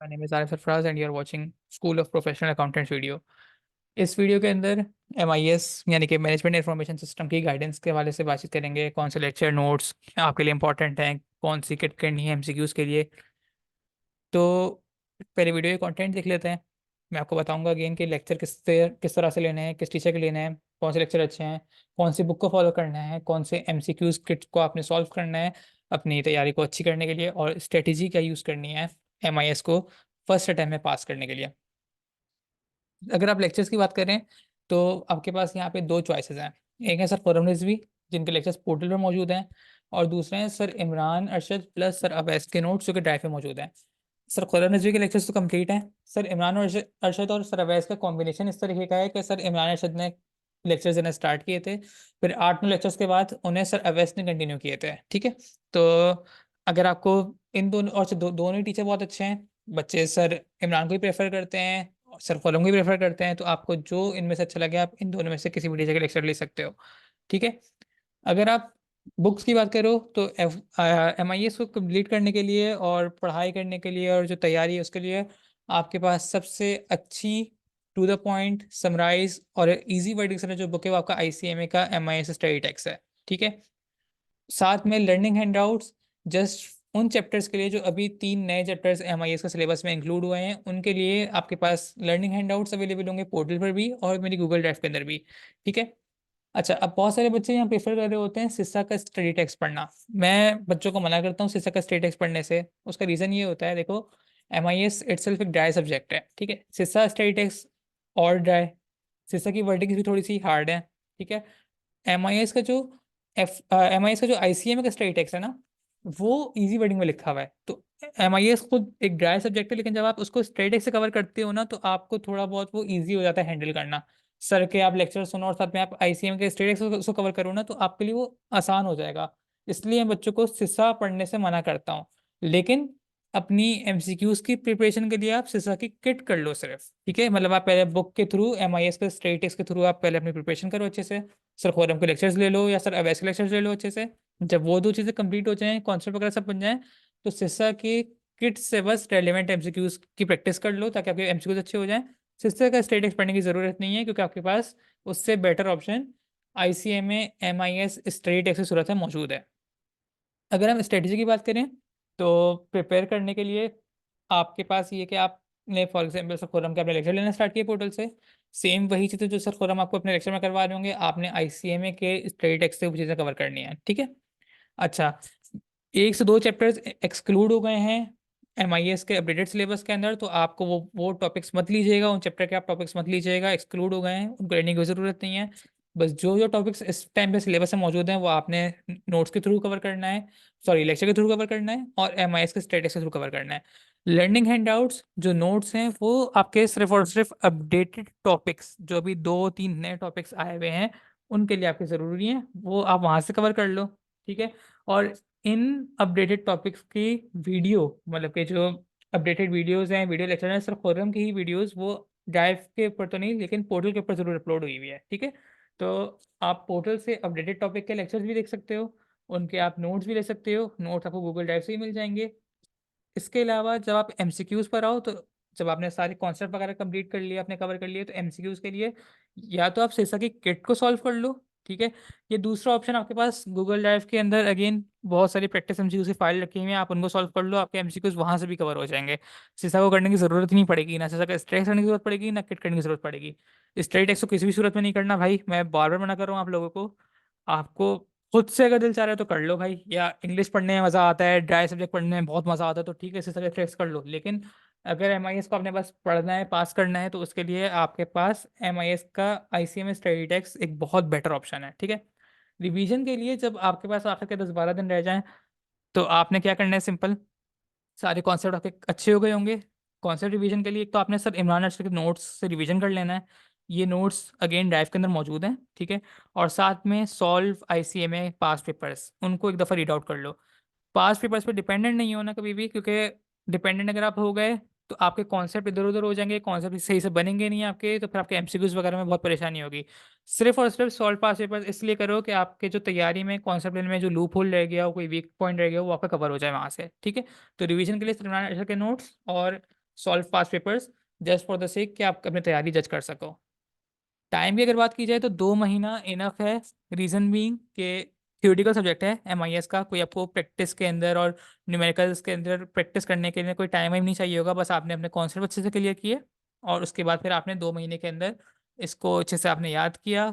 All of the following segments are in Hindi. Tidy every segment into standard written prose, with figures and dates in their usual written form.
My name is Arif Sarfraz and you are watching School of Professional Accountants video. इस वीडियो के अंदर MIS यानी कि मैनेजमेंट इंफॉर्मेशन सिस्टम की गाइडेंस के हवाले से बातचीत करेंगे। कौन से लेक्चर नोट्स आपके लिए इंपॉर्टेंट हैं, कौन सी किट करनी है MCQs के लिए। तो पहले वीडियो के कंटेंट देख लेते हैं। मैं आपको बताऊंगा अगेन कि लेक्चर किस तरह से लेने हैं, किस टीचर के लेने हैं, कौन से लेक्चर अच्छे हैं, कौन सी बुक को फॉलो करना है, कौन से MCQs किट को आपने सॉल्व करना है अपनी तैयारी को अच्छी करने के लिए, और स्ट्रेटेजी क्या यूज़ करनी है MIS को फर्स्ट अटैम्प्ट में पास करने के लिए। अगर आप लेक्चर्स की बात करें तो आपके पास यहाँ पे दो चॉइसेस हैं। एक है सर खुर्रम रिजवी, जिनके लेक्चर्स पोर्टल पर मौजूद हैं, और दूसरे हैं sir Imran Arshad plus sir Awais के नोट्स जो कि ड्राइव पे मौजूद हैं। सर खुर्रम रिजवी के लेक्चर्स तो कंप्लीट हैं। सर इमरान और अरशद और सर अवैस का कॉम्बिनेशन इस तरीके का है कि सर इमरान अरशद ने लेक्चर्स देना स्टार्ट किए थे, फिर 8-9 लेक्चर्स के बाद उन्हें सर अवैस ने कंटिन्यू किए थे। ठीक है, तो अगर आपको इन दोनों और दोनों ही टीचर बहुत अच्छे हैं, बच्चे सर इमरान को ही प्रेफर करते हैं और सर कॉलम को ही प्रेफर करते हैं, तो आपको जो इनमें से अच्छा लगे आप इन दोनों में से किसी भी टीचर का लेक्चर ले सकते हो। ठीक है, अगर आप बुक्स की बात करो तो MIS को कंप्लीट करने के लिए और पढ़ाई करने के लिए और जो तैयारी है उसके लिए आपके पास सबसे अच्छी टू द पॉइंट समराइज और इजी वर्डिंग से जो बुक है वो आपका ICMA का MIS स्टडी टेक्स्ट है। ठीक है, साथ में लर्निंग हैंडआउट्स जस्ट उन चैप्टर्स के लिए जो अभी 3 नए चैप्टर्स MIS का सिलेबस में इंक्लूड हुए हैं उनके लिए आपके पास लर्निंग हैंडआउट्स अवेलेबल होंगे पोर्टल पर भी और मेरी गूगल ड्राइव के अंदर भी। ठीक है, अच्छा, अब बहुत सारे बच्चे यहाँ प्रेफर कर रहे होते हैं सिस्सा का स्टडी टेक्स्ट पढ़ना। मैं बच्चों को मना करता हूँ सिस्सा का स्टडी टेक्स्ट पढ़ने से। उसका रीज़न ये होता है, देखो MIS इटसेल्फ एक ड्राई सब्जेक्ट है। ठीक है, सिस्सा स्टडी टेक्स्ट और ड्राई, सिस्सा की वर्डिंग भी थोड़ी सी हार्ड है। ठीक है, MIS का जो MIS का जो ICMA का स्टडी टेक्स्ट है ना, वो इजी वर्डिंग में लिखा हुआ है। तो MIS खुद एक ड्राई सब्जेक्ट है, लेकिन जब आप उसको स्टडी टेक्स्ट से कवर करते हो ना तो आपको थोड़ा बहुत वो इजी हो जाता है हैंडल करना। सर के आप लेक्चर सुनो और साथ में आप ICM के स्टडी टेक्स्ट उसको कवर करो ना, तो आपके लिए वो आसान हो जाएगा। इसलिए मैं बच्चों को सिस्सा पढ़ने से मना करता हूँ, लेकिन अपनी MCQs की प्रिपरेशन के लिए आप सिस्सा की किट कर लो सिर्फ। ठीक है, मतलब आप पहले बुक के थ्रू MIS के स्टडी टेक्स्ट के थ्रू आप पहले अपनी प्रिपरेशन करो अच्छे से। सर फोरम के लेक्चर्स ले लो या सर अवैस के लेक्चर्स ले लो अच्छे से। जब वो दो चीज़ें कंप्लीट हो जाएं, कॉन्सेप्ट वगैरह सब बन जाएं, तो सिस्सा की किट से बस रेलिवेंट MCQs की प्रैक्टिस कर लो ताकि आपके MCQs अच्छे हो जाएं। सिस्सा का स्टेटिक्स पढ़ने की ज़रूरत नहीं है क्योंकि आपके पास उससे better option ICMA MIS study text की सूरत में मौजूद है। अगर हम स्ट्रेटजी की बात करें तो प्रिपेयर करने के लिए आपके पास ये कि आपने फॉर एग्जाम्पल सर खुरम के अपने लेक्चर लेना स्टार्ट किए पोर्टल से, सेम वही चीज़ें जो सर खुरम आपको अपने लेक्चर में करवा रहे होंगे आपने ICMA के स्टडी टेक्स्ट से वो चीज़ें कवर करनी है। ठीक है, अच्छा, 1 से 2 चैप्टर्स एक्सक्लूड हो गए हैं MIS के अपडेटेड सिलेबस के अंदर, तो आपको वो टॉपिक्स मत लीजिएगा, उन चैप्टर के आप टॉपिक्स मत लीजिएगा, एक्सक्लूड हो गए हैं, उनको लेने की ज़रूरत नहीं है। बस जो जो टॉपिक्स इस टाइम पे सिलेबस में मौजूद हैं वो आपने नोट्स के थ्रू कवर करना है, सॉरी लेक्चर के थ्रू कवर करना है, और MIS के स्टेटस के थ्रू कवर करना है। लर्निंग हैंडआउट्स जो नोट्स हैं वो आपके सिर्फ और सिर्फ अपडेटेड टॉपिक्स जो अभी 2-3 नए टॉपिक्स आए हुए हैं उनके लिए आपके ज़रूरी हैं, वो आप वहाँ से कवर कर लो। ठीक है, और इन अपडेटेड टॉपिक्स की वीडियो, मतलब कि जो अपडेटेड वीडियोस हैं, वीडियो लेक्चर हैं सर खुर्रम की ही वीडियोस, वो ड्राइव के ऊपर तो नहीं लेकिन पोर्टल के ऊपर जरूर अपलोड हुई हुई है। ठीक है, तो आप पोर्टल से अपडेटेड टॉपिक के लेक्चर्स भी देख सकते हो, उनके आप नोट्स भी ले सकते हो, नोट्स आपको गूगल ड्राइव से ही मिल जाएंगे। इसके अलावा जब आप MCQs पर आओ तो जब आपने सारे कॉन्सेप्ट वगैरह कंप्लीट कर लिए, आपने कवर कर लिए, तो MCQs के लिए या तो आप सिसा की किट को सॉल्व कर लो। ठीक है, ये दूसरा ऑप्शन आपके पास गूगल ड्राइव के अंदर अगेन बहुत सारी प्रैक्टिस MCQs की फाइल रखी हुई है, आप उनको सॉल्व कर लो, आपके MCQs वहां से भी कवर हो जाएंगे। सिसा को करने की जरूरत ही नहीं पड़ेगी, ना सिसा का स्ट्रेस करने की जरूरत पड़ेगी ना किट करने की जरूरत पड़ेगी। स्ट्रेट टेक्स्ट को किसी भी सूरत में नहीं करना भाई, मैं बार बार मना कर रहा हूँ आप लोगों को। आपको खुद से अगर दिल चाह रहा है तो कर लो भाई, या इंग्लिश पढ़ने में मज़ा आता है, ड्राई सब्जेक्ट पढ़ने में बहुत मज़ा आता है तो ठीक है इसी तरह ट्रेक्स कर लो, लेकिन अगर MIS को आपने बस पढ़ना है, पास करना है, तो उसके लिए आपके पास MIS का ICMA स्टडी टेक्स्ट एक बहुत बेटर ऑप्शन है। ठीक है, रिवीजन के लिए जब आपके पास आखिर के 10-12 दिन रह जाएं तो आपने क्या करना है, सिंपल, सारे कॉन्सेप्ट आपके अच्छे हो गए होंगे। कॉन्सेप्ट रिवीजन के लिए एक तो आपने सर इमरान अर्शद के नोट्स से रिवीजन कर लेना है, ये नोट्स अगेन ड्राइव के अंदर मौजूद हैं। ठीक है, और साथ में सॉल्व ICMA पास पेपर्स, उनको एक दफ़ा रीड आउट कर लो। पास पेपर्स पे डिपेंडेंट नहीं होना कभी भी, क्योंकि डिपेंडेंट अगर आप हो गए तो आपके कॉन्सेप्ट इधर उधर हो जाएंगे, कॉन्सेप्ट सही से बनेंगे नहीं आपके, तो फिर आपके MCQs वगैरह में बहुत परेशानी होगी। सिर्फ और सिर्फ सॉल्व पास पेपर्स इसलिए करो कि आपके जो तैयारी में कॉन्सेप्ट लेने में जो लूप होल रह गया हो, कोई वीक पॉइंट रह गया हो, वो आपका कवर हो जाए वहाँ से। ठीक है, तो रिवीजन के लिए सलमान अशर के नोट्स और solve past papers just for the sake कि आप अपनी तैयारी जज कर सको। टाइम की अगर बात की जाए तो 2 महीना इनफ है। रीजन बीइंग कि थ्योरेटिकल सब्जेक्ट है एमआईएस का, कोई आपको प्रैक्टिस के अंदर और न्यूमेरिकल्स के अंदर प्रैक्टिस करने के लिए कोई टाइम ही नहीं चाहिए होगा। बस आपने अपने कॉन्सेप्ट अच्छे से क्लियर किए और उसके बाद फिर आपने 2 महीने के अंदर इसको अच्छे से आपने याद किया,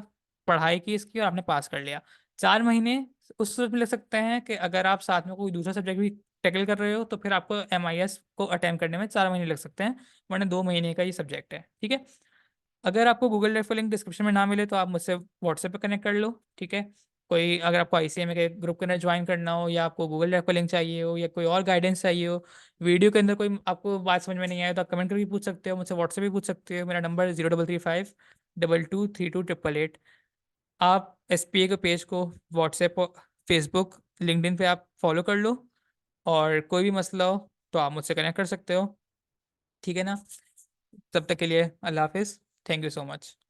पढ़ाई की इसकी और आपने पास कर लिया। 4 महीने उस सूरत में लग सकते हैं कि अगर आप साथ में कोई दूसरा सब्जेक्ट भी टैकल कर रहे हो तो फिर आपको एमआईएस को अटेम्प्ट करने में 4 महीने लग सकते हैं, वरना 2 महीने का ये सब्जेक्ट है। ठीक है। अगर आपको गूगल ड्राइव का लिंक डिस्क्रिप्शन में ना मिले तो आप मुझसे व्हाट्सएप पे कनेक्ट कर लो। ठीक है। कोई अगर आपको आईसीएमए के ग्रुप के अंदर ज्वाइन करना हो या आपको गूगल ड्राइव का लिंक चाहिए हो या कोई और गाइडेंस चाहिए हो, वीडियो के अंदर कोई आपको बात समझ में नहीं आए तो आप कमेंट करके पूछ सकते हो, मुझसे व्हाट्सएप भी पूछ सकते हो। मेरा नंबर 0335223288। आप एसपीए के पेज को व्हाट्सएप और फेसबुक लिंक्डइन पे आप फॉलो कर लो और कोई भी मसला हो तो आप मुझसे कनेक्ट कर सकते हो। ठीक है ना। तब तक के लिए अल्लाह हाफिज़। Thank you so much.